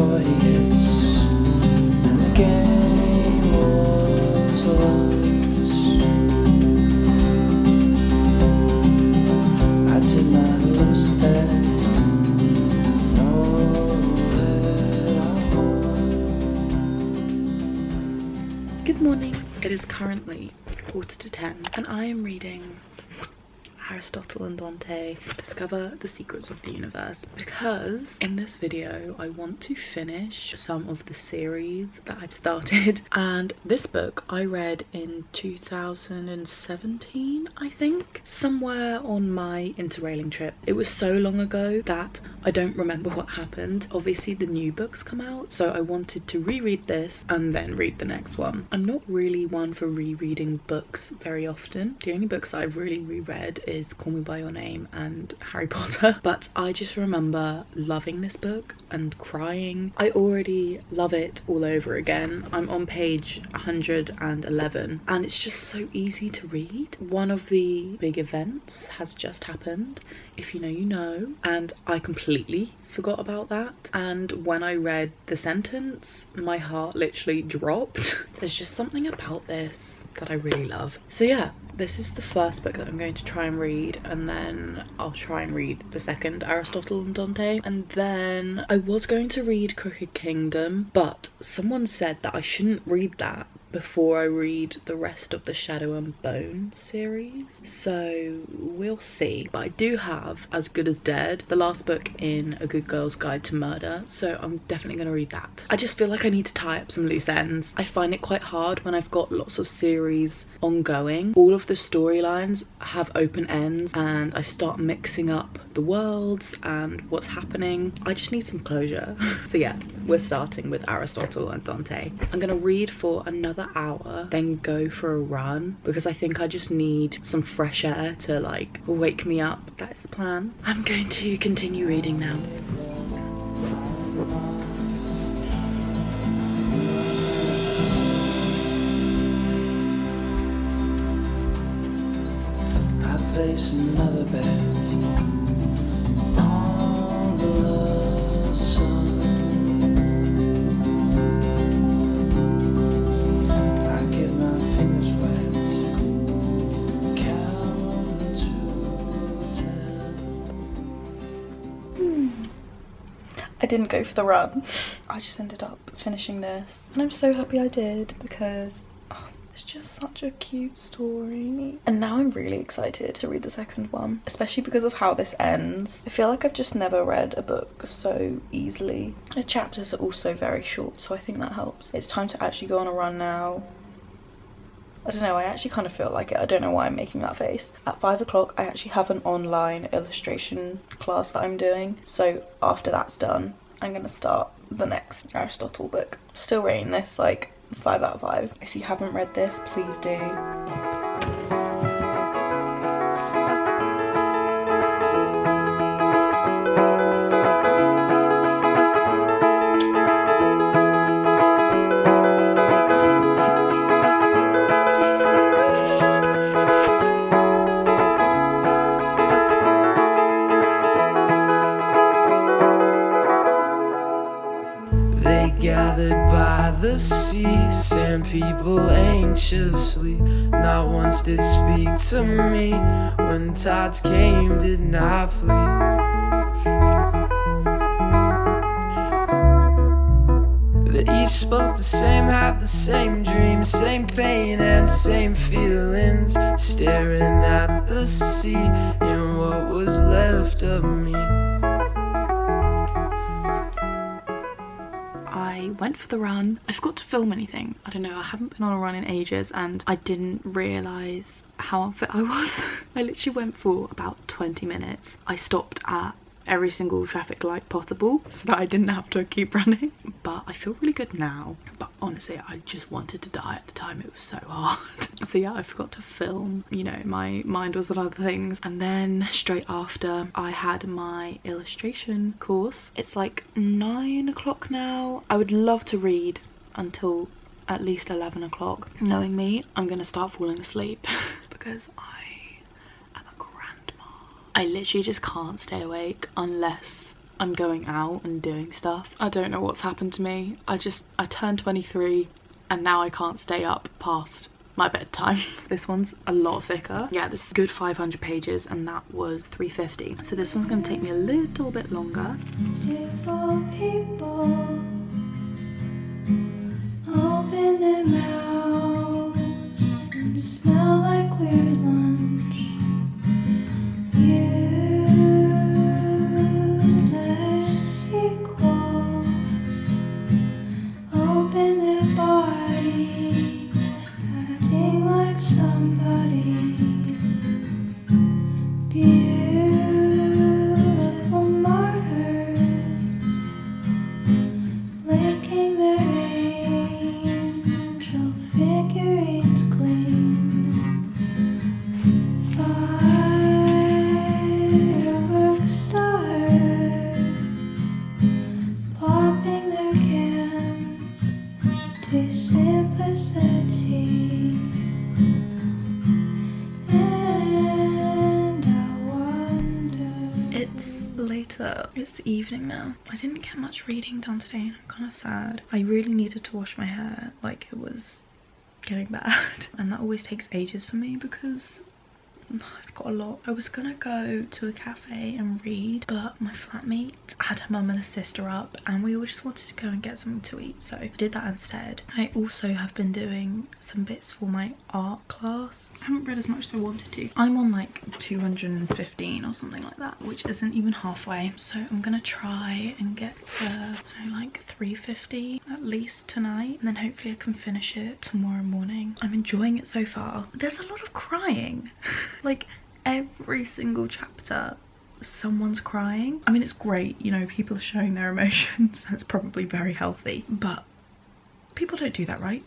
before he hits, and the game was lost. I did not lose the bet, nor that I won. Good morning. It is currently 9:45 and I am reading Aristotle and Dante, Discover the Secrets of the Universe, because in this video I want to finish some of the series that I've started. And this book I read in 2017, I think, somewhere on my interrailing trip. It was so long ago that I don't remember what happened. Obviously the new books come out, so I wanted to reread this and then read the next one. I'm not really one for rereading books very often. The only books that I've really reread is Call Me By Your Name and Harry Potter, but I just remember loving this book and crying. I already love it all over again. I'm on page 111 and it's just so easy to read. One of the big events has just happened. If you know, you know, and I completely forgot about that. And when I read the sentence, my heart literally dropped. There's just something about this that I really love. So yeah, this is the first book that I'm going to try and read, and then I'll try and read the second, Aristotle and Dante, and then I was going to read Crooked Kingdom, but someone said that I shouldn't read that before I read the rest of the Shadow and Bone series, so we'll see. But I do have As Good as Dead, the last book in A Good Girl's Guide to Murder, so I'm definitely going to read that. I just feel like I need to tie up some loose ends. I find it quite hard when I've got lots of series ongoing. All of the storylines have open ends and I start mixing up the worlds and what's happening. I just need some closure. So yeah, we're starting with Aristotle and Dante. I'm gonna read for another hour, then go for a run, because I think I just need some fresh air to like wake me up. That is the plan. I'm going to continue reading now. Place another bet on the sun. I get my fingers wet, count to 10. I didn't go for the run. I just ended up finishing this, and I'm so happy I did, because it's just such a cute story. And now I'm really excited to read the second one, especially because of how this ends. I feel like I've just never read a book so easily. The chapters are also very short, so I think that helps. It's time to actually go on a run now. I don't know, I actually kind of feel like it. I don't know why I'm making that face. At 5 o'clock, I actually have an online illustration class that I'm doing. So after that's done, I'm gonna start the next Aristotle book. Still rating this like 5 out of 5. If you haven't read this, please do. Gathered by the sea, sand people anxiously. Not once did speak to me. When tides came, did not flee. They each spoke the same, had the same dreams, same pain and same feelings. Staring at the sea and what was left of me. I went for the run. I forgot to film anything. I don't know, I haven't been on a run in ages and I didn't realise how unfit I was. I literally went for about 20 minutes. I stopped at every single traffic light possible so that I didn't have to keep running. But I feel really good now. But honestly, I just wanted to die at the time. It was so hard. So yeah, I forgot to film. You know, my mind was on other things. And then straight after, I had my illustration course. It's like 9 o'clock now. I would love to read until at least 11 o'clock. Knowing me, I'm gonna start falling asleep because I am a grandma. I literally just can't stay awake unless I'm going out and doing stuff. I don't know what's happened to me. I turned 23 and now I can't stay up past my bedtime. This one's a lot thicker. Yeah, this is a good 500 pages and that was 350. So this one's gonna take me a little bit longer. Cheerful people open their mouths and smell like weird lunch. Useless sequels open their bodies, acting like somebody. Beautiful martyrs licking their angel figurines clean. Firework stars popping their cans to simplicity. And I wonder. It's later. It's the evening now. I didn't get much reading done today and I'm kind of sad. I really needed to wash my hair, like it was getting bad. And that always takes ages for me because I've got a lot. I was gonna go to a cafe and read, but my flatmate had her mum and her sister up and we all just wanted to go and get something to eat, so I did that instead. I also have been doing some bits for my art class. I haven't read as much as I wanted to. I'm on like 215 or something like that, which isn't even halfway, so I'm gonna try and get to, I don't know, like 350 at least tonight, and then hopefully I can finish it tomorrow morning. I'm enjoying it so far. There's a lot of crying. Like every single chapter someone's crying. I mean, it's great, you know, people are showing their emotions. That's probably very healthy, but people don't do that, right?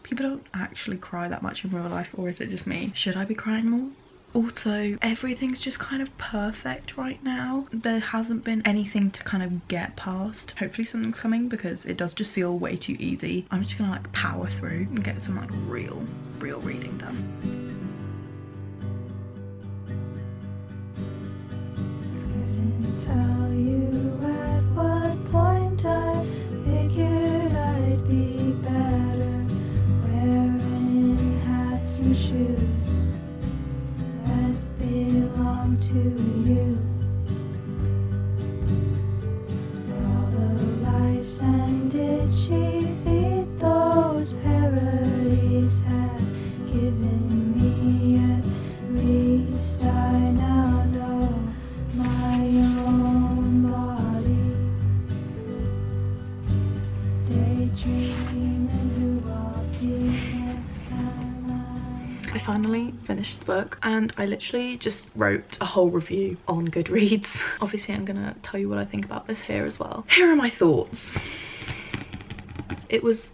People don't actually cry that much in real life, or is it just me? Should I be crying more? Also, everything's just kind of perfect right now. There hasn't been anything to kind of get past. Hopefully something's coming because it does just feel way too easy. I'm just gonna like power through and get some like real reading done. Tell you at what point I figured I'd be better wearing hats and shoes that belong to you. For all the lies and did she feed those parodies have given me, at least I now know my own body. Daydreaming who I'll be next time I finally finished the book and I literally just wrote a whole review on Goodreads. Obviously I'm gonna tell you what I think about this here as well. Here are my thoughts. It was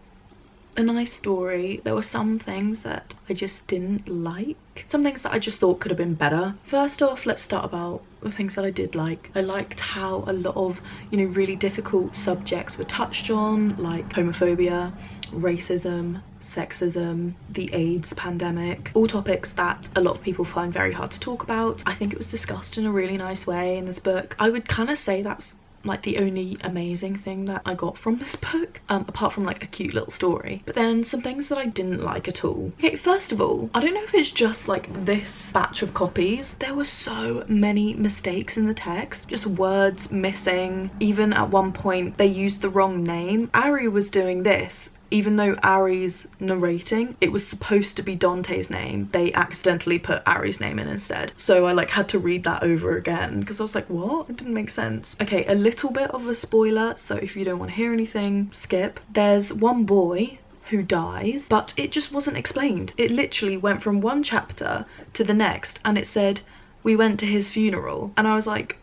a nice story. There were some things that I just didn't like. Some things that I just thought could have been better. First off, let's start about the things that I did like. I liked how a lot of, you know, really difficult subjects were touched on, like homophobia, racism, sexism, the AIDS pandemic, all topics that a lot of people find very hard to talk about. I think it was discussed in a really nice way in this book. I would kind of say that's like the only amazing thing that I got from this book, apart from like a cute little story. But then some things that I didn't like at all. Okay, first of all, I don't know if it's just like this batch of copies. There were so many mistakes in the text, just words missing. Even at one point they used the wrong name. Ari was doing this. Even though Ari's narrating, it was supposed to be Dante's name, they accidentally put Ari's name in instead. So I like had to read that over again because I was like, what? It didn't make sense. Okay, a little bit of a spoiler, so if you don't want to hear anything, skip. There's one boy who dies, but it just wasn't explained. It literally went from one chapter to the next and it said, we went to his funeral. And I was like,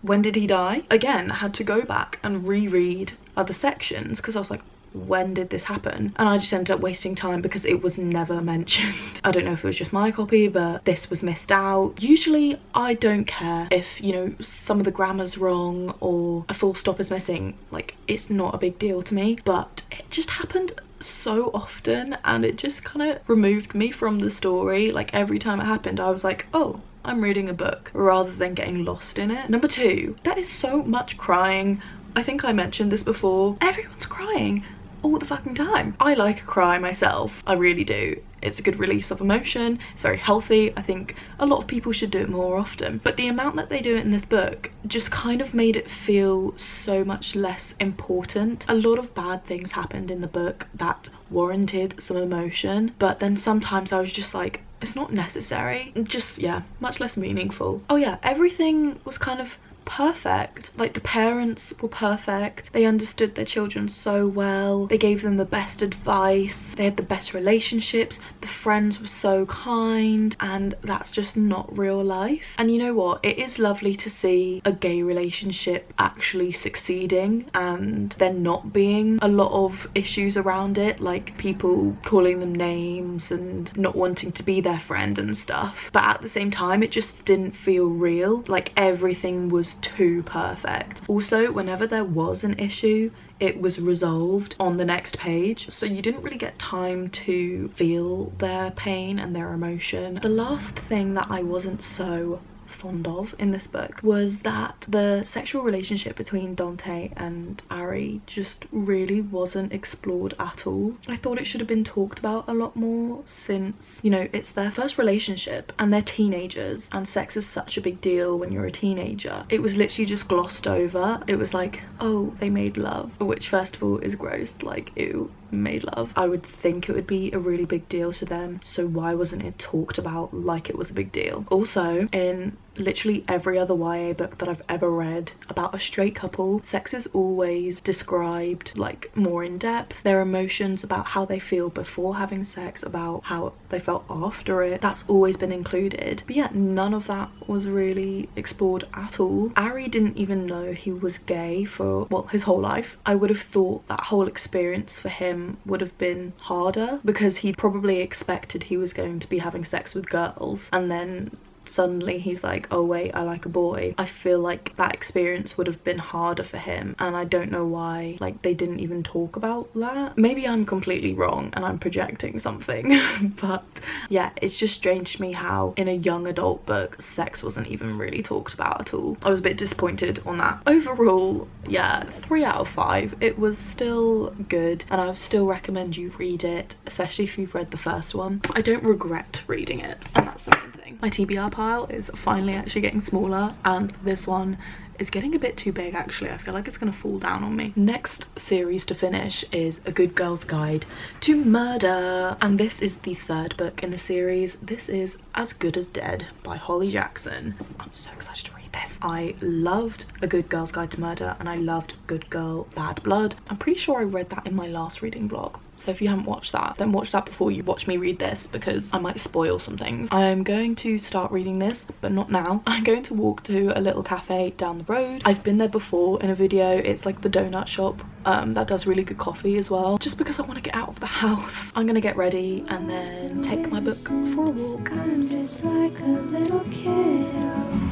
when did he die? Again, I had to go back and reread other sections because I was like, when did this happen? And I just ended up wasting time because it was never mentioned. I don't know if it was just my copy, but this was missed out. Usually I don't care if, you know, some of the grammar's wrong or a full stop is missing. Like, it's not a big deal to me, but it just happened so often and it just kind of removed me from the story. Like every time it happened I was like, oh, I'm reading a book rather than getting lost in it. Number 2, there is so much crying. I think I mentioned this before. Everyone's crying all the fucking time. I like a cry myself, I really do. It's a good release of emotion, it's very healthy. I think a lot of people should do it more often, but the amount that they do it in this book just kind of made it feel so much less important. A lot of bad things happened in the book that warranted some emotion, but then sometimes I was just like, it's not necessary. Just, yeah, much less meaningful. Oh yeah, everything was kind of perfect. Like, the parents were perfect, they understood their children so well, they gave them the best advice, they had the best relationships, the friends were so kind, and that's just not real life. And you know what, it is lovely to see a gay relationship actually succeeding and there not being a lot of issues around it, like people calling them names and not wanting to be their friend and stuff. But at the same time, it just didn't feel real. Like, everything was too perfect. Also, whenever there was an issue, it was resolved on the next page, so you didn't really get time to feel their pain and their emotion. The last thing that I wasn't so fond of in this book was that the sexual relationship between Dante and Ari just really wasn't explored at all. I thought it should have been talked about a lot more, since, you know, it's their first relationship and they're teenagers and sex is such a big deal when you're a teenager. It was literally just glossed over. It was like, oh, they made love, which first of all is gross, like, ew, made love. I would think it would be a really big deal to them, so why wasn't it talked about like it was a big deal? Also, in literally every other YA book that I've ever read about a straight couple, sex is always described like more in depth. Their emotions about how they feel before having sex, about how they felt after it, that's always been included. But yeah, none of that was really explored at all. Ari didn't even know he was gay for, well, his whole life. I would have thought that whole experience for him would have been harder, because he probably expected he was going to be having sex with girls, and then suddenly he's like, oh wait, I like a boy. I feel like that experience would have been harder for him, and I don't know why like they didn't even talk about that. Maybe I'm completely wrong and I'm projecting something but yeah, it's just strange to me how in a young adult book sex wasn't even really talked about at all. I was a bit disappointed on that. Overall, yeah, 3 out of 5. It was still good and I would still recommend you read it, especially if you've read the first one. I don't regret reading it, and that's the main thing. My TBR pile is finally actually getting smaller, and this one is getting a bit too big actually. I feel like it's gonna fall down on me. Next series to finish is A Good Girl's Guide to Murder, and this is the 3rd book in the series. This is As Good as Dead by Holly Jackson. I'm so excited to read this. I loved A Good Girl's Guide to Murder and I loved Good Girl Bad Blood. I'm pretty sure I read that in my last reading vlog. So if you haven't watched that, then watch that before you watch me read this, because I might spoil some things. I'm going to start reading this, but not now. I'm going to walk to a little cafe down the road. I've been there before in a video. It's like the donut shop that does really good coffee as well, just because I want to get out of the house. I'm gonna get ready and then take my book for a walk. I'm just like a little kid. Oh,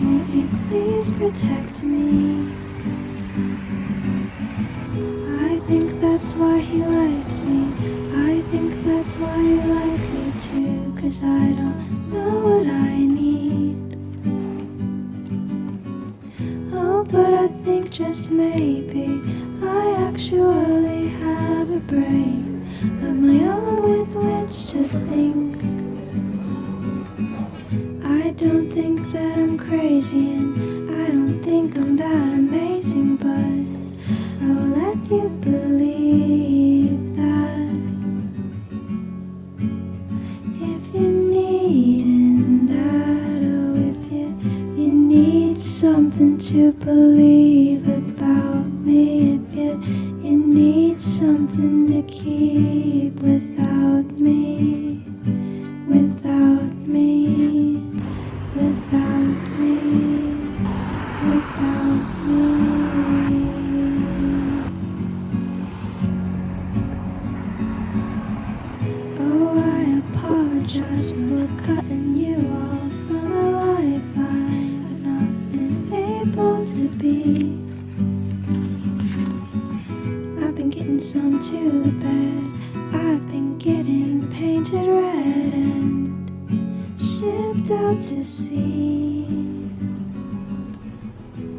won't you please protect me? I think that's why he liked me. I think that's why you like me too. 'Cause I don't know what I need. Oh, but I think just maybe I actually have a brain of my own with which to think. I don't think that I'm crazy, and I don't think I'm that amazing, but I will let you believe that. If you need that, oh, if you need something to believe about me, if you need something to keep without me, without me, without me, without me. Oh, I apologize for cutting you off from a life I've not been able to be. I've been getting some to the bed. I've been getting painted red and shipped stepped out to sea.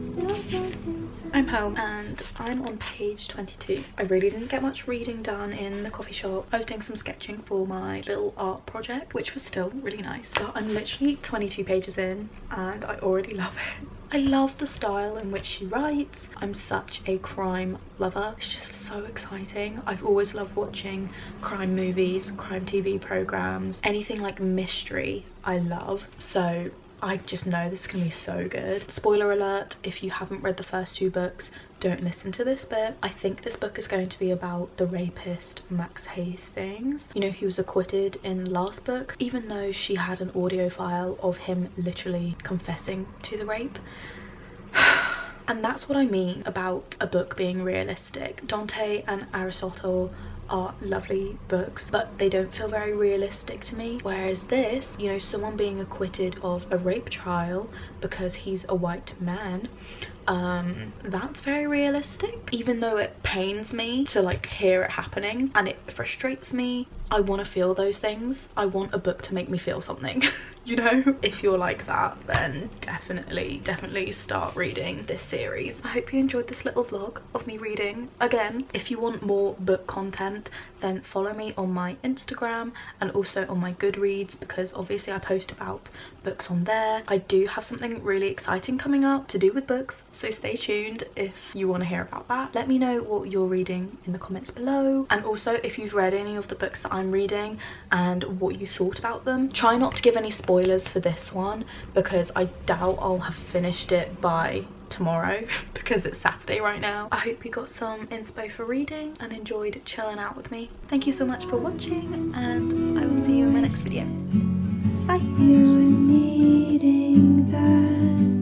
Still don't think I'm home and I'm on page 22. I really didn't get much reading done in the coffee shop. I was doing some sketching for my little art project, which was still really nice, but I'm literally 22 pages in and I already love it. I love the style in which she writes. I'm such a crime lover. It's just so exciting. I've always loved watching crime movies, crime TV programs, anything like mystery I love. So I just know this is gonna be so good. Spoiler alert, if you haven't read the first 2 books, don't listen to this bit. I think this book is going to be about the rapist Max Hastings. You know, he was acquitted in the last book, even though she had an audio file of him literally confessing to the rape. And that's what I mean about a book being realistic. Dante and Aristotle are lovely books, but they don't feel very realistic to me. Whereas this, you know, someone being acquitted of a rape trial because he's a white man, that's very realistic. Even though it pains me to like hear it happening and it frustrates me, I want to feel those things. I want a book to make me feel something. You know, if you're like that, then definitely start reading this series. I hope you enjoyed this little vlog of me reading. Again, if you want more book content, then follow me on my Instagram and also on my Goodreads, because obviously I post about books on there. I do have something really exciting coming up to do with books, so stay tuned if you want to hear about that. Let me know what you're reading in the comments below, and also if you've read any of the books that I'm reading and what you thought about them. Try not to give any spoilers for this one because I doubt I'll have finished it by tomorrow because it's Saturday right now. I hope you got some inspo for reading and enjoyed chilling out with me. Thank you so much for watching, and I will see you in my next video. Bye. you were needing that.